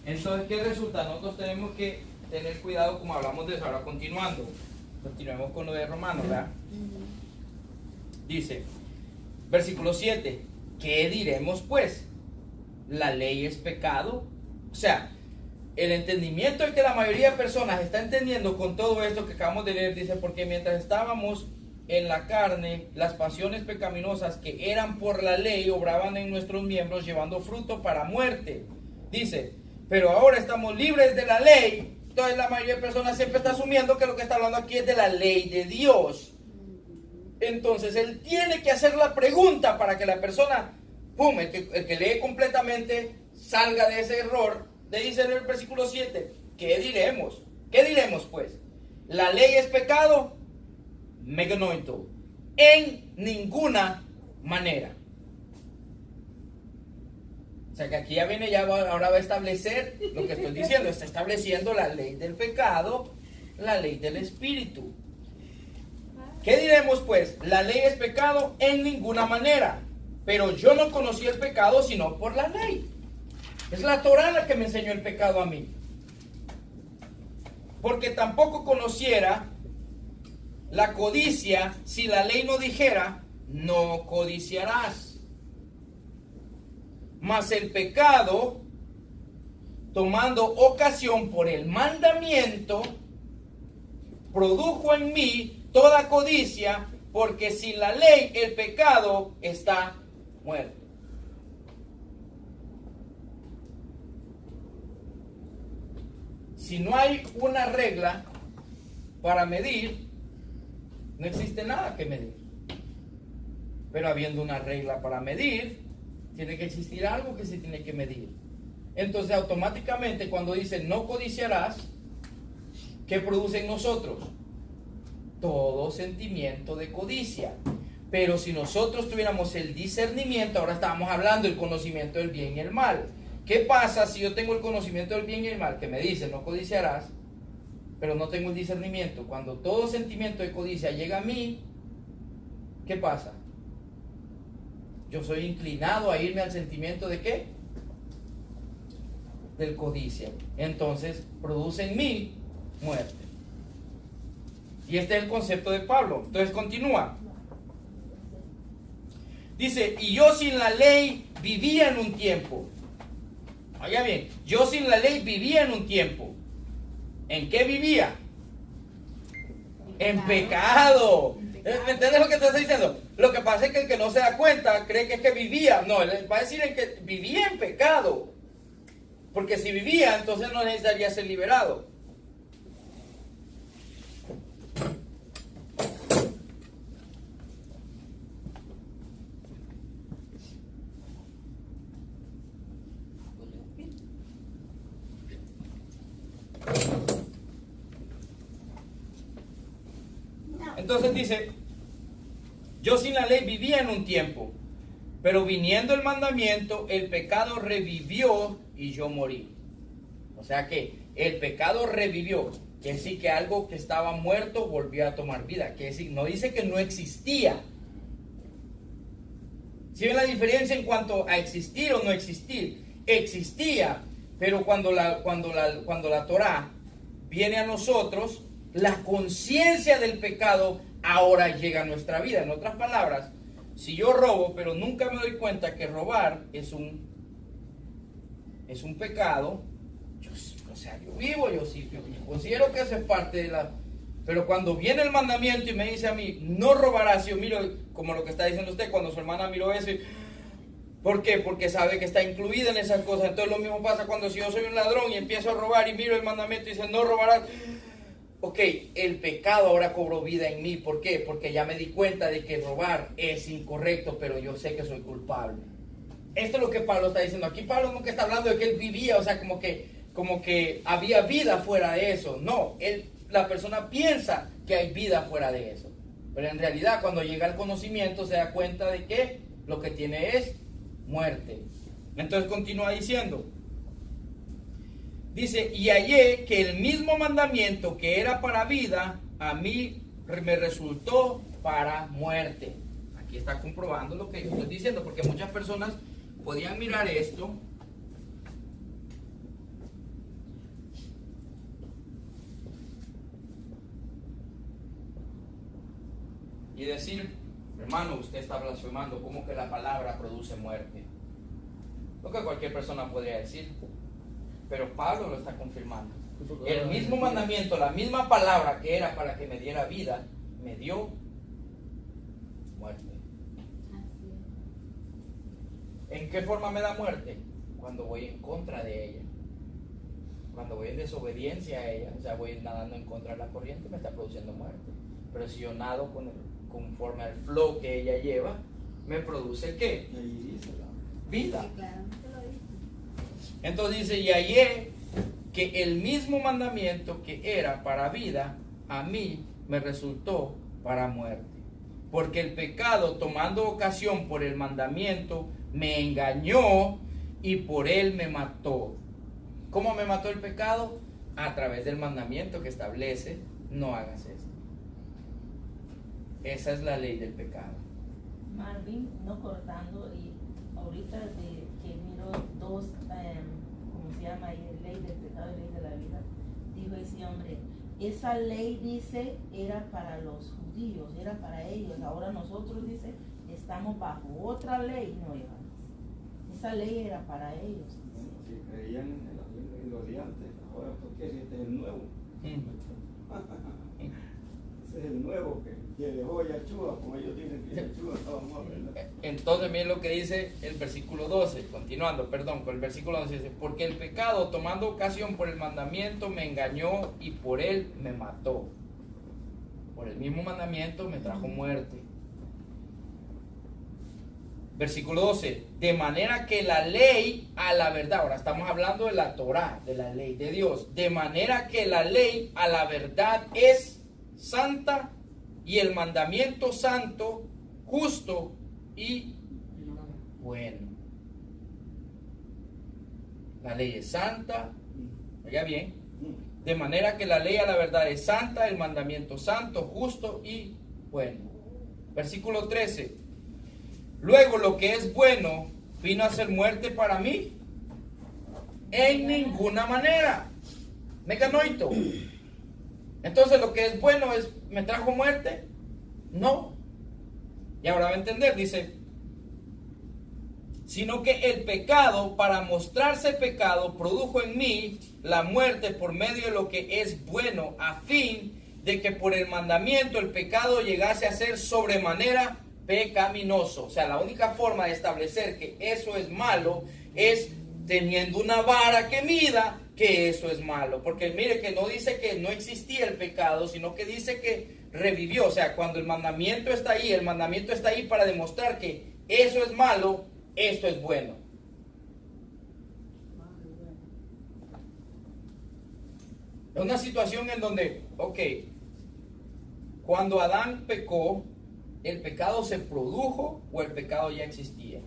Entonces, ¿qué resulta? Nosotros tenemos que tener cuidado como hablamos de eso. Ahora continuemos con lo de Romanos, ¿verdad? Dice, versículo 7, ¿qué diremos pues? ¿La ley es pecado? O sea, el entendimiento el que la mayoría de personas está entendiendo con todo esto que acabamos de leer, dice, porque mientras estábamos en la carne, las pasiones pecaminosas que eran por la ley obraban en nuestros miembros llevando fruto para muerte. Dice, pero ahora estamos libres de la ley. Entonces la mayoría de personas siempre está asumiendo que lo que está hablando aquí es de la ley de Dios. Entonces él tiene que hacer la pregunta para que la persona, ¡pum!, el que lee completamente salga de ese error. Le dice en el versículo 7, ¿qué diremos? ¿Qué diremos pues? ¿La ley es pecado? Meganoito. En ninguna manera. O sea que aquí ya viene, ahora va a establecer lo que estoy diciendo. Está estableciendo la ley del pecado, la ley del espíritu. ¿Qué diremos pues? La ley es pecado en ninguna manera. Pero yo no conocí el pecado sino por la ley. Es la Torá la que me enseñó el pecado a mí. Porque tampoco conociera la codicia si la ley no dijera, no codiciarás. Mas el pecado, tomando ocasión por el mandamiento, produjo en mí toda codicia, porque sin la ley el pecado está muerto. Si no hay una regla para medir, no existe nada que medir. Pero habiendo una regla para medir, tiene que existir algo que se tiene que medir. Entonces automáticamente cuando dice no codiciarás, ¿qué produce en nosotros? Todo sentimiento de codicia. Pero si nosotros tuviéramos el discernimiento, ahora estábamos hablando del conocimiento del bien y el mal. ¿Qué pasa si yo tengo el conocimiento del bien y el mal que me dice no codiciarás, pero no tengo el discernimiento? Cuando todo sentimiento de codicia llega a mí, ¿qué pasa? Yo soy inclinado a irme al sentimiento de ¿qué? Del codicia. Entonces produce en mí muerte. Y este es el concepto de Pablo. Entonces continúa. Dice, y yo sin la ley vivía en un tiempo. Oiga bien, yo sin la ley vivía en un tiempo. ¿En qué vivía? En pecado. ¿Me entiendes lo que te estoy diciendo? Lo que pasa es que el que no se da cuenta cree que es que vivía. No, él va a decir en que vivía en pecado. Porque si vivía, entonces no necesitaría ser liberado. Entonces dice, yo sin la ley vivía en un tiempo, pero viniendo el mandamiento, el pecado revivió y yo morí. O sea que el pecado revivió, que decir que algo que estaba muerto volvió a tomar vida, que decir, no dice que no existía. ¿Sí ven la diferencia en cuanto a existir o no existir? Existía, pero cuando la Torá viene a nosotros, la conciencia del pecado ahora llega a nuestra vida. En otras palabras, si yo robo, pero nunca me doy cuenta que robar es un pecado, yo vivo, yo considero que eso es parte de la... Pero cuando viene el mandamiento y me dice a mí, no robarás, yo miro como lo que está diciendo usted, cuando su hermana miró eso y... ¿Por qué? Porque sabe que está incluida en esas cosas. Entonces lo mismo pasa cuando si yo soy un ladrón y empiezo a robar y miro el mandamiento y dice, no robarás... Ok, el pecado ahora cobró vida en mí. ¿Por qué? Porque ya me di cuenta de que robar es incorrecto, pero yo sé que soy culpable. Esto es lo que Pablo está diciendo. Aquí Pablo nunca está hablando de que él vivía, o sea, como que había vida fuera de eso. No, la persona piensa que hay vida fuera de eso. Pero en realidad cuando llega al conocimiento se da cuenta de que lo que tiene es muerte. Entonces continúa diciendo. Dice, y hallé que el mismo mandamiento que era para vida, a mí me resultó para muerte. Aquí está comprobando lo que yo estoy diciendo, porque muchas personas podían mirar esto y decir, hermano, usted está blasfemando, ¿cómo que la palabra produce muerte? Lo que cualquier persona podría decir, pero Pablo lo está confirmando. El mismo mandamiento, la misma palabra que era para que me diera vida, me dio muerte. ¿En qué forma me da muerte? Cuando voy en contra de ella. Cuando voy en desobediencia a ella, o sea, voy nadando en contra de la corriente, me está produciendo muerte. Pero si yo nado conforme al flow que ella lleva, me produce ¿qué? Vida. Entonces dice, y hallé que el mismo mandamiento que era para vida, a mí me resultó para muerte. Porque el pecado, tomando ocasión por el mandamiento, me engañó y por él me mató. ¿Cómo me mató el pecado? A través del mandamiento que establece, no hagas esto. Esa es la ley del pecado. Marvin, no cortando, y ahorita que miro dos, ¿cómo se llama ahí? Ley del pecado y ley de la vida. Dijo ese hombre, esa ley dice era para los judíos, era para ellos. Ahora nosotros, dice, estamos bajo otra ley nueva. Esa ley era para ellos. Si creían en los de antes, ahora porque este es el nuevo. Ese es el nuevo que dejó Yahshua, como ellos dicen que Yahshua estaba muerto, ¿verdad? Entonces miren lo que dice el versículo 12, continuando, perdón, con el versículo 11 dice, porque el pecado, tomando ocasión por el mandamiento, me engañó y por él me mató. Por el mismo mandamiento me trajo muerte. Versículo 12, de manera que la ley a la verdad, ahora estamos hablando de la Torá, de la ley de Dios, de manera que la ley a la verdad es santa y el mandamiento santo, justo y bueno. La ley es santa, oiga bien, de manera que la ley a la verdad es santa, el mandamiento santo, justo y bueno. Versículo 13. Luego lo que es bueno vino a ser muerte para mí. En ninguna manera. Meganoito. Entonces lo que es bueno ¿me trajo muerte? No. Y ahora va a entender, dice, sino que el pecado, para mostrarse pecado, produjo en mí la muerte por medio de lo que es bueno, a fin de que por el mandamiento el pecado llegase a ser sobremanera pecaminoso. O sea, la única forma de establecer que eso es malo es teniendo una vara que mida que eso es malo. Porque mire que no dice que no existía el pecado, sino que dice que revivió. O sea, cuando el mandamiento está ahí para demostrar que eso es malo, esto es bueno. Es una situación en donde, cuando Adán pecó, ¿el pecado se produjo o el pecado ya existía?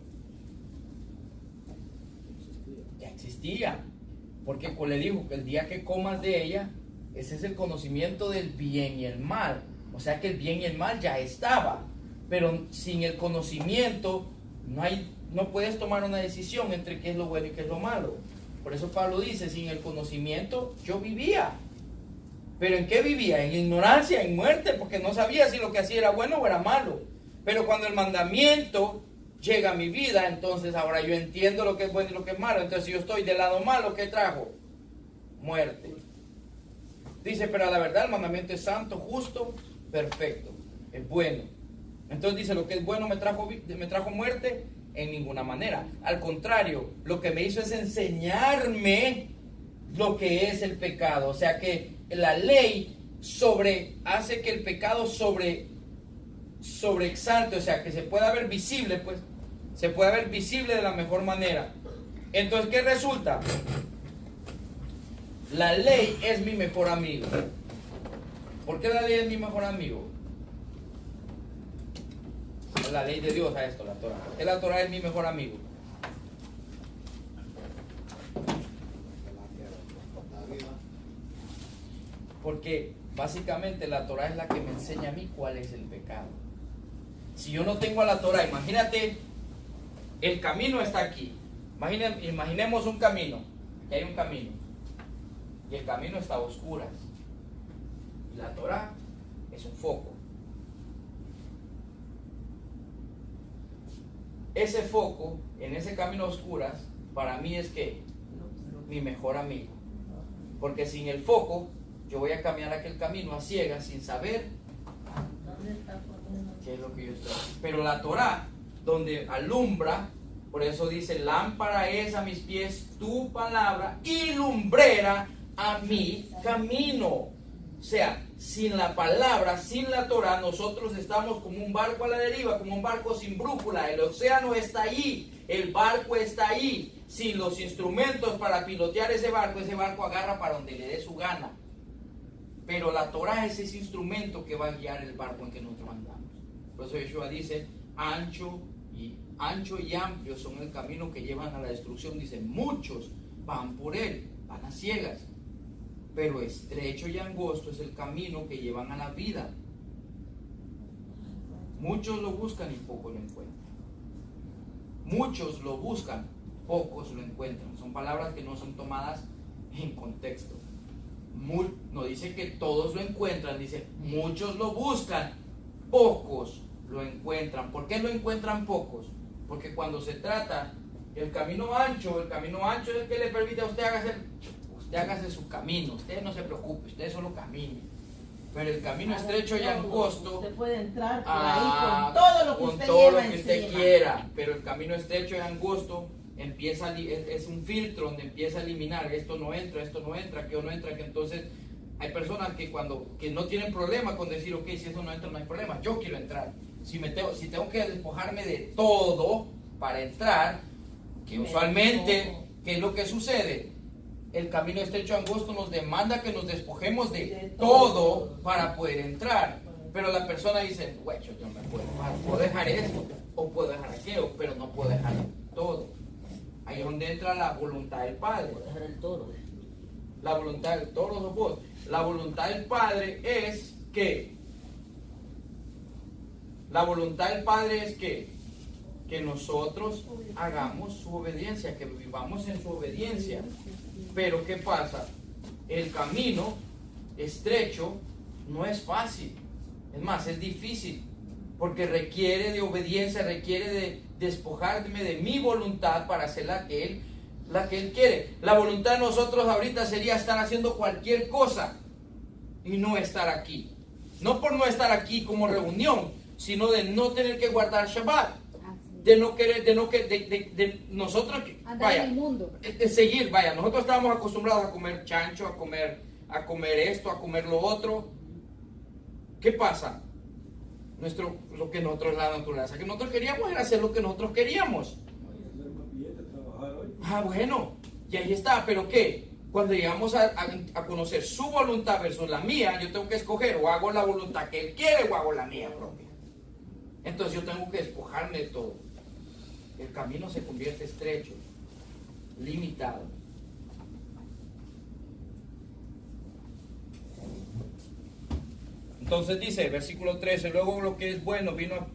Ya existía. Porque le dijo que el día que comas de ella, ese es el conocimiento del bien y el mal. O sea que el bien y el mal ya estaba. Pero sin el conocimiento no puedes tomar una decisión entre qué es lo bueno y qué es lo malo. Por eso Pablo dice, sin el conocimiento yo vivía. ¿Pero en qué vivía? En ignorancia, en muerte, porque no sabía si lo que hacía era bueno o era malo. Pero cuando el mandamiento llega a mi vida, entonces ahora yo entiendo lo que es bueno y lo que es malo. Entonces si yo estoy del lado malo, ¿qué trajo? Muerte. Dice, pero a la verdad el mandamiento es santo, justo, perfecto, es bueno. Entonces dice, lo que es bueno me trajo muerte, en ninguna manera. Al contrario, lo que me hizo es enseñarme lo que es el pecado. O sea que la ley hace que el pecado sobreexalte, o sea que se pueda ver visible, pues, se pueda ver visible de la mejor manera. Entonces, ¿qué resulta? La ley es mi mejor amigo. ¿Por qué la ley es mi mejor amigo? La ley de Dios a esto, la Torah. ¿Por qué la Torah es mi mejor amigo? Porque básicamente la Torah es la que me enseña a mí cuál es el pecado. Si yo no tengo a la Torah, imagínate, el camino está aquí. Imaginemos un camino, que hay un camino. Y el camino está a oscuras. Y la Torah es un foco. ese foco en ese camino a oscuras, para mí es que mi mejor amigo. Porque sin el foco, yo voy a caminar aquel camino a ciegas sin saber qué es lo que yo estoy haciendo. Pero la Torah, donde alumbra, por eso dice, lámpara es a mis pies tu palabra y lumbrera a mi camino. O sea, sin la palabra, sin la Torah, nosotros estamos como un barco a la deriva, como un barco sin brújula. El océano está ahí, el barco está ahí. Sin los instrumentos para pilotear ese barco agarra para donde le dé su gana. Pero la Torah es ese instrumento que va a guiar el barco en que nosotros andamos. Por eso Yeshua dice, ancho y amplio son el camino que llevan a la destrucción. Dice, muchos van por él, van a ciegas. Pero estrecho y angosto es el camino que llevan a la vida. Muchos lo buscan y pocos lo encuentran. Muchos lo buscan, pocos lo encuentran. Son palabras que no son tomadas en contexto. No dice que todos lo encuentran, dice muchos lo buscan, pocos lo encuentran. ¿Por qué lo encuentran pocos? Porque cuando se trata el camino ancho es el que le permite a usted hágase su camino, usted no se preocupe, usted solo camine. Pero el camino estrecho y angosto, usted puede entrar por ahí con todo lo que usted quiera, pero el camino estrecho y angosto es un filtro donde empieza a eliminar, esto no entra, aquello no entra, que entonces hay personas que no tienen problema con decir, ok, si eso no entra, no hay problema, yo quiero entrar. Si tengo que despojarme de todo para entrar, que usualmente, ¿qué es lo que sucede? El camino estrecho y angosto nos demanda que nos despojemos de todo para poder entrar. Pero la persona dice, güey, yo no me puedo dejar esto, o puedo dejar aquello, pero no puedo dejar todo. Ahí es donde entra la voluntad del Padre. Dejar el toro. La voluntad del toro no puedo. La voluntad del Padre es que nosotros hagamos su obediencia, que vivamos en su obediencia. Pero ¿qué pasa? El camino estrecho no es fácil. Es más, es difícil. Porque requiere de obediencia, requiere de despojarme de mi voluntad para hacer la que Él quiere. La voluntad de nosotros ahorita sería estar haciendo cualquier cosa y no estar aquí. No por no estar aquí como reunión, sino de no tener que guardar Shabbat. De nosotros, vaya, en el mundo. Seguir, vaya, nosotros estábamos acostumbrados a comer chancho, a comer esto, a comer lo otro. ¿Qué pasa? Lo que nosotros, la naturaleza que nosotros queríamos era hacer lo que nosotros queríamos. Bueno, y ahí está, pero ¿qué? Cuando llegamos a conocer su voluntad versus la mía, yo tengo que escoger, o hago la voluntad que Él quiere o hago la mía propia. Entonces yo tengo que despojarme de todo. El camino se convierte estrecho, limitado. Entonces dice, versículo 13, luego lo que es bueno vino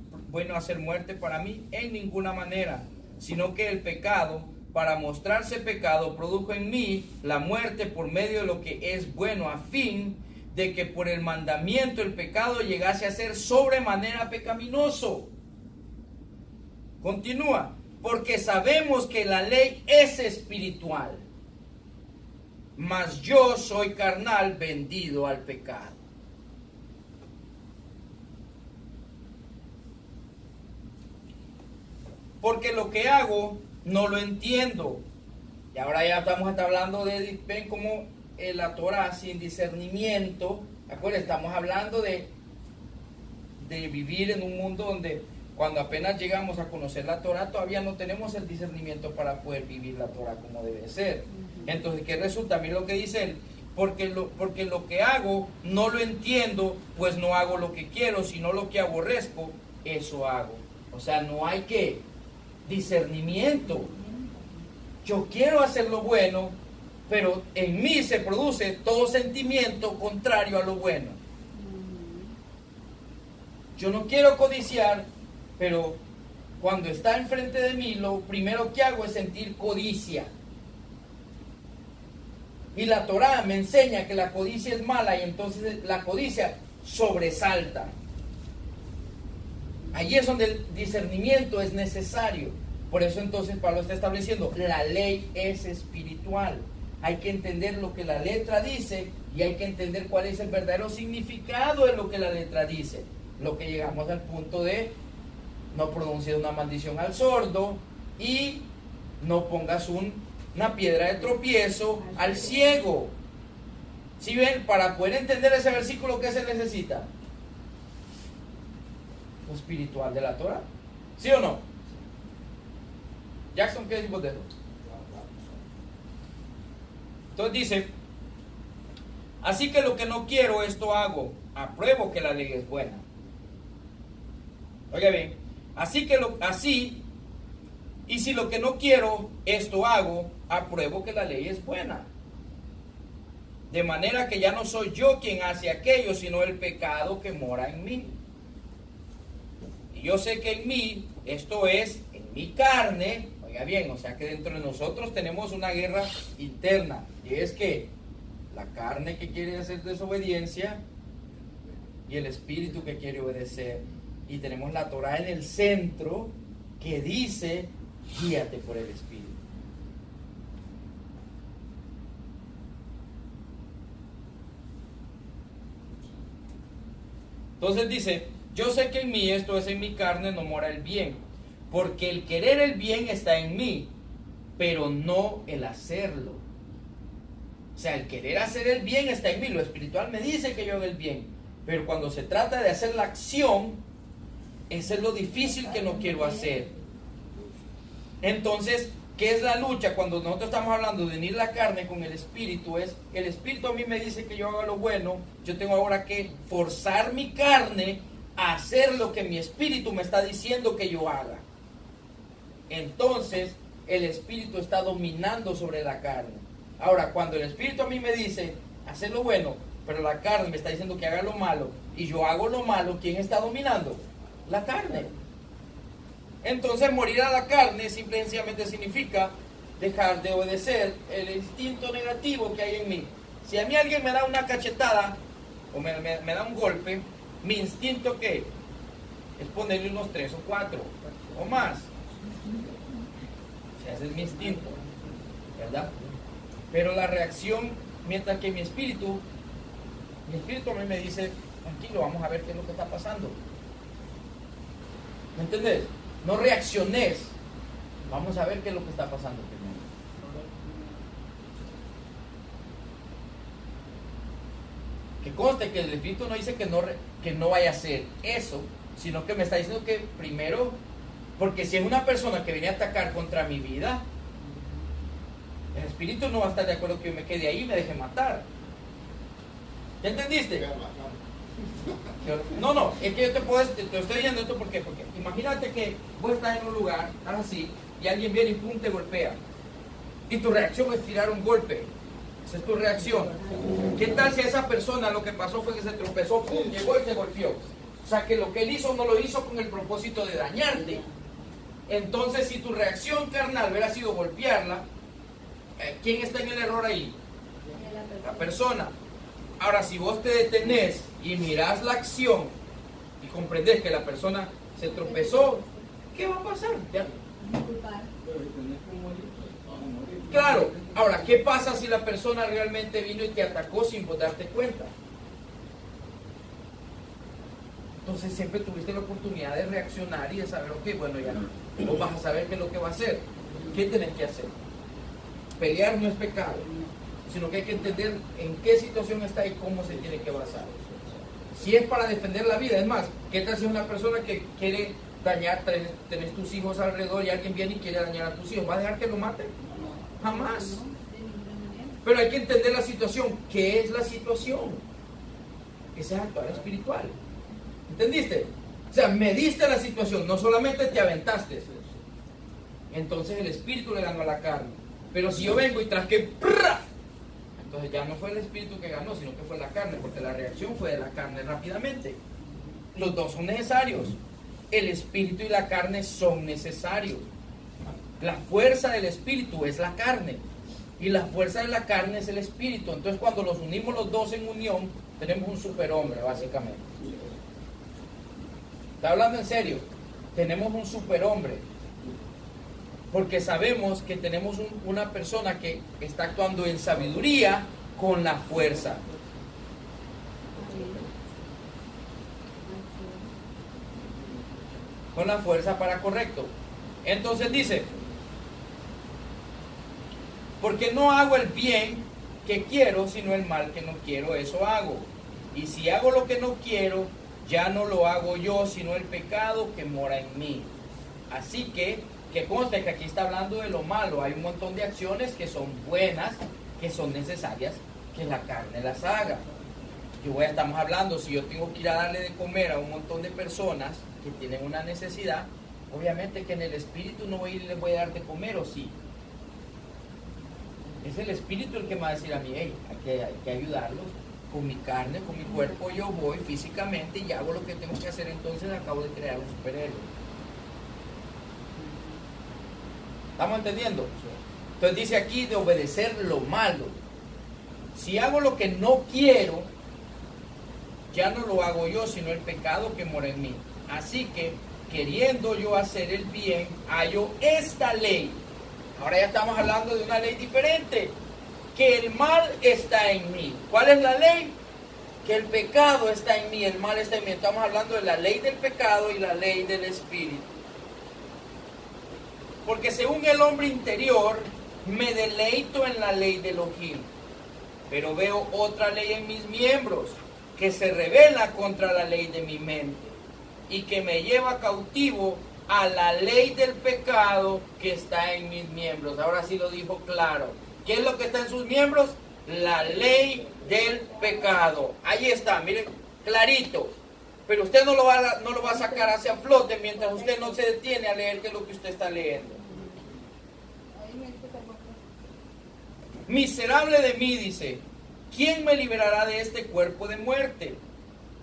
a hacer muerte para mí en ninguna manera, sino que el pecado, para mostrarse pecado, produjo en mí la muerte por medio de lo que es bueno, a fin de que por el mandamiento el pecado llegase a ser sobremanera pecaminoso. Continúa, porque sabemos que la ley es espiritual, mas yo soy carnal, vendido al pecado. Porque lo que hago no lo entiendo. Y ahora ya estamos hablando de, ven como la Torah sin discernimiento. ¿De acuerdo? Estamos hablando de vivir en un mundo donde cuando apenas llegamos a conocer la Torah todavía no tenemos el discernimiento para poder vivir la Torah como debe ser. Entonces, ¿qué resulta? Mira lo que dice él. Porque lo que hago no lo entiendo, pues no hago lo que quiero, sino lo que aborrezco, eso hago. O sea, no hay discernimiento. Yo quiero hacer lo bueno, pero en mí se produce todo sentimiento contrario a lo bueno. Yo no quiero codiciar, pero cuando está enfrente de mí, lo primero que hago es sentir codicia. Y la Torah me enseña que la codicia es mala, y entonces la codicia sobresalta. Allí es donde el discernimiento es necesario. Por eso entonces Pablo está estableciendo, la ley es espiritual. Hay que entender lo que la letra dice y hay que entender cuál es el verdadero significado de lo que la letra dice. Lo que llegamos al punto de no pronuncies una maldición al sordo y no pongas una piedra de tropiezo al ciego. ¿Sí ven? Para poder entender ese versículo, ¿qué se necesita? Lo espiritual de la Torah. ¿Sí o no? Jackson, ¿qué decimos de eso? Entonces dice, así que lo que no quiero, esto hago, apruebo que la ley es buena. Oiga bien, y si lo que no quiero, esto hago, apruebo que la ley es buena. De manera que ya no soy yo quien hace aquello, sino el pecado que mora en mí. Y yo sé que en mí, esto es, en mi carne, oiga bien, o sea que dentro de nosotros tenemos una guerra interna, y es que la carne que quiere hacer desobediencia y el espíritu que quiere obedecer. Y tenemos la Torah en el centro que dice, guíate por el espíritu. Entonces dice, yo sé que en mí, esto es en mi carne, no mora el bien, porque el querer el bien está en mí, pero no el hacerlo. O sea, el querer hacer el bien está en mí, lo espiritual me dice que yo hago el bien, pero cuando se trata de hacer la acción, eso es lo difícil que no quiero hacer. Entonces, ¿qué es la lucha? Cuando nosotros estamos hablando de unir la carne con el espíritu, es el espíritu a mí me dice que yo haga lo bueno, yo tengo ahora que forzar mi carne a hacer lo que mi espíritu me está diciendo que yo haga. Entonces, el espíritu está dominando sobre la carne. Ahora, cuando el espíritu a mí me dice hacer lo bueno, pero la carne me está diciendo que haga lo malo, y yo hago lo malo, ¿quién está dominando? La carne. Entonces morir a la carne simple y sencillamente significa dejar de obedecer el instinto negativo que hay en mí. Si a mí alguien me da una cachetada o me da un golpe, mi instinto ¿qué? Es ponerle unos 3 o 4 o más. O sea, ese es mi instinto, ¿verdad? Pero la reacción, mientras que mi espíritu a mí me dice, tranquilo, vamos a ver qué es lo que está pasando. ¿Me entendés? No reacciones. Vamos a ver qué es lo que está pasando primero. Que conste que el espíritu no dice que no vaya a hacer eso, sino que me está diciendo que primero, porque si es una persona que viene a atacar contra mi vida, el espíritu no va a estar de acuerdo que yo me quede ahí y me deje matar. ¿Ya entendiste? No, es que yo te estoy diciendo esto porque imagínate que vos estás en un lugar, estás así, y alguien viene y pum, te golpea. Y tu reacción es tirar un golpe. Esa es tu reacción. ¿Qué tal si a esa persona lo que pasó fue que se tropezó, pum, llegó y te golpeó? O sea que lo que él hizo no lo hizo con el propósito de dañarte. Entonces, si tu reacción carnal hubiera sido golpearla, ¿quién está en el error ahí? La persona. Ahora, si vos te detenés y mirás la acción y comprendés que la persona se tropezó, ¿qué va a pasar? ¿Ya? Claro. Ahora, ¿qué pasa si la persona realmente vino y te atacó sin vos darte cuenta? Entonces siempre tuviste la oportunidad de reaccionar y de saber, ok, bueno, ya vos vas a saber qué es lo que va a hacer. ¿Qué tenés que hacer? Pelear no es pecado, sino que hay que entender en qué situación está y cómo se tiene que basar. Si es para defender la vida, es más, ¿qué tal si es una persona que quiere dañar, tenés tus hijos alrededor y alguien viene y quiere dañar a tus hijos? ¿Vas a dejar que lo maten? Jamás. Pero hay que entender la situación. ¿Qué es la situación? Ese es actuar espiritual. ¿Entendiste? O sea, mediste la situación, no solamente te aventaste. Entonces el espíritu le ganó a la carne. Pero si yo vengo y tras que entonces ya no fue el espíritu que ganó, sino que fue la carne, porque la reacción fue de la carne rápidamente. Los dos son necesarios. El espíritu y la carne son necesarios. La fuerza del espíritu es la carne y la fuerza de la carne es el espíritu. Entonces cuando los unimos los dos en unión, tenemos un superhombre básicamente. Está hablando en serio. Tenemos un superhombre. Porque sabemos que tenemos una persona que está actuando en sabiduría con la fuerza. Con la fuerza para correcto. Entonces dice, porque no hago el bien que quiero, sino el mal que no quiero, eso hago. Y si hago lo que no quiero, ya no lo hago yo, sino el pecado que mora en mí. Así que conste que aquí está hablando de lo malo. Hay un montón de acciones que son buenas, que son necesarias, que la carne las haga. Estamos hablando, si yo tengo que ir a darle de comer a un montón de personas que tienen una necesidad, obviamente que en el espíritu no voy a ir y les voy a dar de comer, ¿o sí? Es el espíritu el que me va a decir a mí, hey, hay que ayudarlos. Con mi carne, con mi cuerpo, yo voy físicamente y hago lo que tengo que hacer. Entonces acabo de crear un superhéroe. ¿Estamos entendiendo? Entonces dice aquí de obedecer lo malo. Si hago lo que no quiero, ya no lo hago yo, sino el pecado que mora en mí. Así que, queriendo yo hacer el bien, hallo esta ley. Ahora ya estamos hablando de una ley diferente. Que el mal está en mí. ¿Cuál es la ley? Que el pecado está en mí, el mal está en mí. Estamos hablando de la ley del pecado y la ley del espíritu. Porque según el hombre interior, me deleito en la ley de Elohim. Pero veo otra ley en mis miembros, que se revela contra la ley de mi mente, y que me lleva cautivo a la ley del pecado que está en mis miembros. Ahora sí lo dijo claro. ¿Qué es lo que está en sus miembros? La ley del pecado. Ahí está, miren, clarito. Pero usted no lo va a sacar hacia flote mientras usted no se detiene a leer qué es lo que usted está leyendo. Miserable de mí, dice, ¿quién me liberará de este cuerpo de muerte?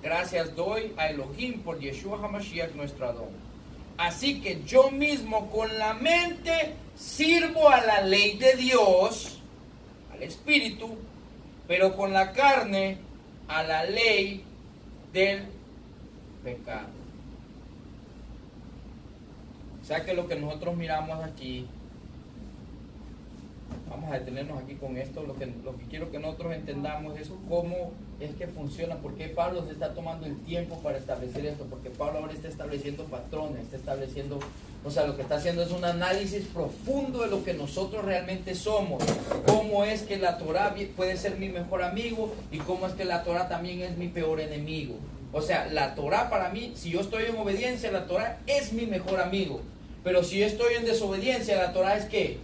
Gracias doy a Elohim por Yeshua HaMashiach, nuestro Adón. Así que yo mismo con la mente sirvo a la ley de Dios, al Espíritu, pero con la carne a la ley del pecado. O sea que lo que nosotros miramos aquí, vamos a detenernos aquí con esto, lo que quiero que nosotros entendamos es cómo es que funciona, por qué Pablo se está tomando el tiempo para establecer esto, porque Pablo ahora está estableciendo patrones, está estableciendo, o sea, lo que está haciendo es un análisis profundo de lo que nosotros realmente somos, cómo es que la Torah puede ser mi mejor amigo y cómo es que la Torah también es mi peor enemigo. O sea, la Torah para mí, si yo estoy en obediencia, la Torah es mi mejor amigo, pero si yo estoy en desobediencia, la Torah es ¿qué?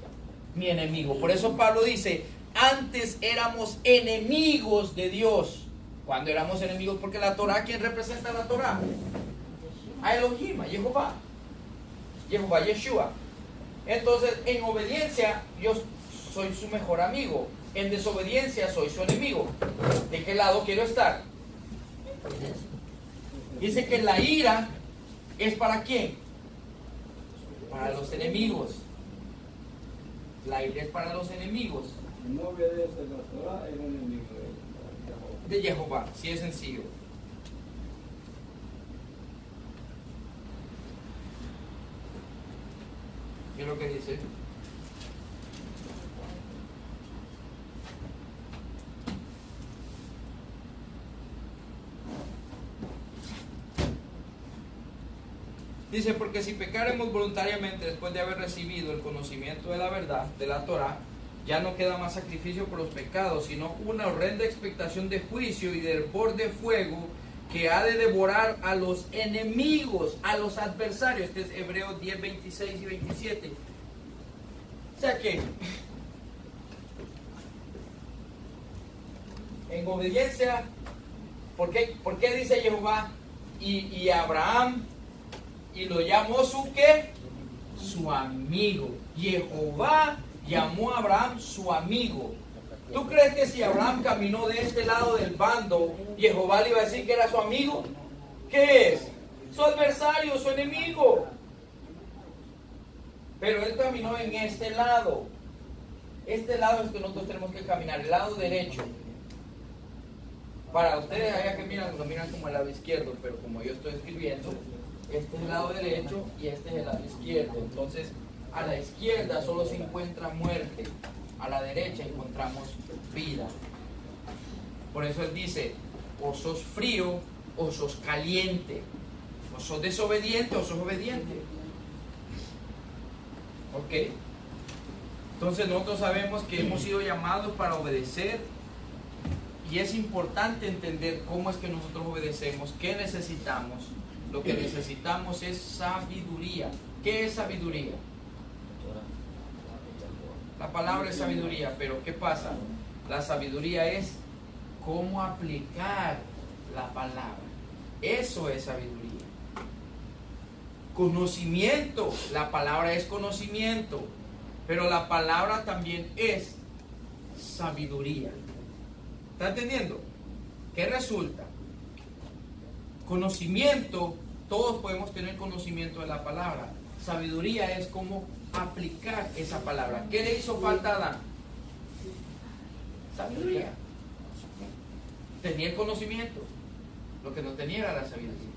Mi enemigo. Por eso Pablo dice, antes éramos enemigos de Dios. Cuando éramos enemigos, porque la Torah, ¿quién representa la Torah? A Elohim, a Jehová. Jehová, Yeshua. Entonces, en obediencia, yo soy su mejor amigo. En desobediencia, soy su enemigo. ¿De qué lado quiero estar? Dice que la ira es ¿para quién? Para los enemigos. La ira es para los enemigos. No obedece la Torah, es un enemigo De Jehová, sí es sencillo. ¿Qué es lo que dice? Dice, porque si pecaremos voluntariamente después de haber recibido el conocimiento de la verdad, de la Torah, ya no queda más sacrificio por los pecados, sino una horrenda expectación de juicio y de hervor de fuego que ha de devorar a los enemigos, a los adversarios. Este es Hebreos 10, 26 y 27. O sea que, en obediencia, ¿por qué dice Jehová y Abraham? Y lo llamó su ¿qué? Su amigo. Jehová llamó a Abraham su amigo. ¿Tú crees que si Abraham caminó de este lado del bando, Jehová le iba a decir que era su amigo? ¿Qué es? Su adversario, su enemigo. Pero él caminó en este lado. Este lado es que nosotros tenemos que caminar, el lado derecho. Para ustedes allá que miran, lo miran como el lado izquierdo, pero como yo estoy escribiendo, este es el lado derecho y este es el lado izquierdo. Entonces, a la izquierda solo se encuentra muerte, a la derecha encontramos vida. Por eso él dice, o sos frío o sos caliente, o sos desobediente o sos obediente. ¿Ok? Entonces nosotros sabemos que hemos sido llamados para obedecer y es importante entender cómo es que nosotros obedecemos, qué necesitamos. Lo que necesitamos es sabiduría. ¿Qué es sabiduría? La palabra es sabiduría, pero ¿qué pasa? La sabiduría es cómo aplicar la palabra. Eso es sabiduría. Conocimiento, la palabra es conocimiento, pero la palabra también es sabiduría. ¿Está entendiendo? ¿Qué resulta? Conocimiento, todos podemos tener conocimiento de la palabra. Sabiduría es cómo aplicar esa palabra. ¿Qué le hizo falta a Adán? Sabiduría. Tenía el conocimiento. Lo que no tenía era la sabiduría.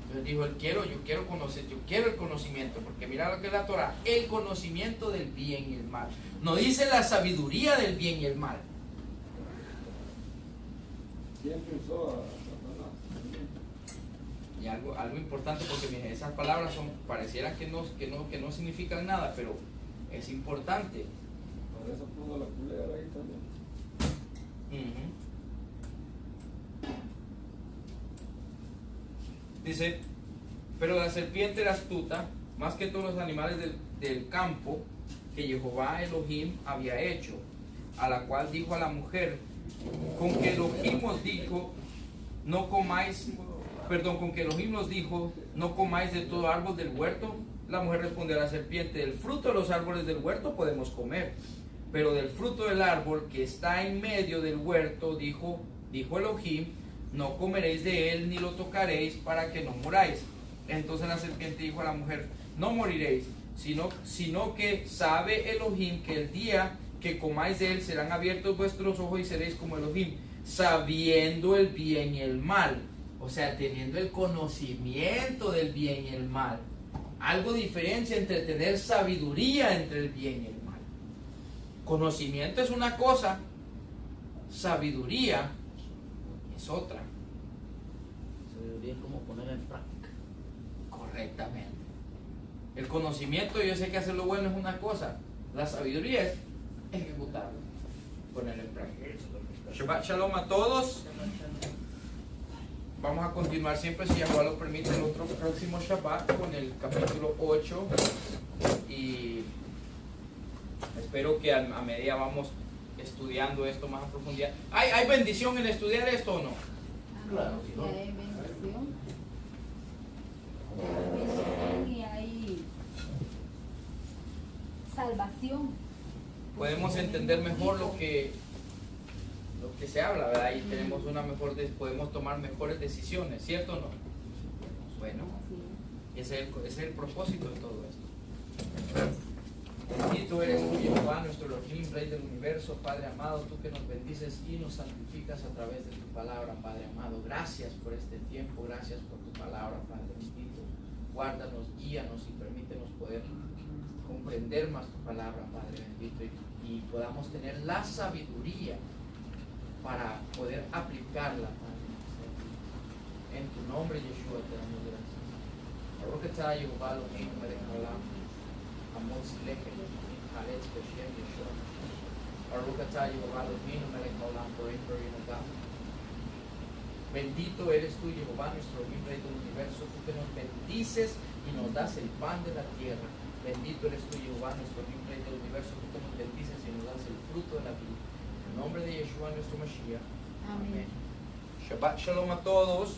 Entonces dijo, yo quiero conocer, yo quiero el conocimiento, porque mira lo que es la Torah, el conocimiento del bien y el mal. No dice la sabiduría del bien y el mal. Siempre usó a Satanás. Y algo importante, porque miren, esas palabras pareciera que no significan nada, pero es importante. Por eso puso la culebra ahí también. Dice, pero la serpiente era astuta, más que todos los animales del campo que Jehová Elohim había hecho, a la cual dijo a la mujer, con que Elohim nos dijo, con que Elohim nos dijo, no comáis de todo árbol del huerto. La mujer respondió a la serpiente, del fruto de los árboles del huerto podemos comer, pero del fruto del árbol que está en medio del huerto, dijo Elohim, no comeréis de él ni lo tocaréis para que no muráis. Entonces la serpiente dijo a la mujer, no moriréis, sino que sabe Elohim que el día que comáis de él serán abiertos vuestros ojos y seréis como Elohim, sabiendo el bien y el mal. O sea, teniendo el conocimiento del bien y el mal. Algo diferencia entre tener sabiduría entre el bien y el mal. Conocimiento es una cosa, sabiduría es otra. Sabiduría es como poner en práctica. Correctamente. El conocimiento, yo sé que hacer lo bueno es una cosa. La sabiduría es ejecutarlo, ponerlo en práctica. Shabbat Shalom a todos. Vamos a continuar siempre, si Jehová lo permite, el otro próximo Shabbat con el capítulo 8. Y espero que a medida vamos estudiando esto más a profundidad. ¿Hay bendición en estudiar esto o no? Claro, si no. Hay bendición. Hay bendición y hay salvación. Podemos entender mejor lo que se habla, ¿verdad? Y tenemos podemos tomar mejores decisiones, ¿cierto o no? Bueno, ese es el propósito de todo esto. Bendito eres tú, Jehová, nuestro Elohim, Rey del universo, Padre amado, tú que nos bendices y nos santificas a través de tu palabra, Padre amado. Gracias por este tiempo, gracias por tu palabra, Padre bendito. Guárdanos, guíanos y permítenos poder comprender más tu palabra, Padre bendito, y podamos tener la sabiduría para poder aplicarla, Padre. En tu nombre, Yeshua, te damos gracias. Baruch atah Yehovah Eloheinu melech haolam, Amos Lechem, Haaretz B'Shem Yeshua. Baruch atah Yehovah Eloheinu melech haolam, Borein Borein Adam. Bendito eres tú, Jehová, nuestro Rey del universo, tú que nos bendices y nos das el pan de la tierra. Bendito eres tú, Jehová, nuestro Rey del universo, tú que nos bendices y nos das el fruto de la vida. En nombre de Yeshua, nuestro Mashiach. Amén. Shabbat Shalom a todos.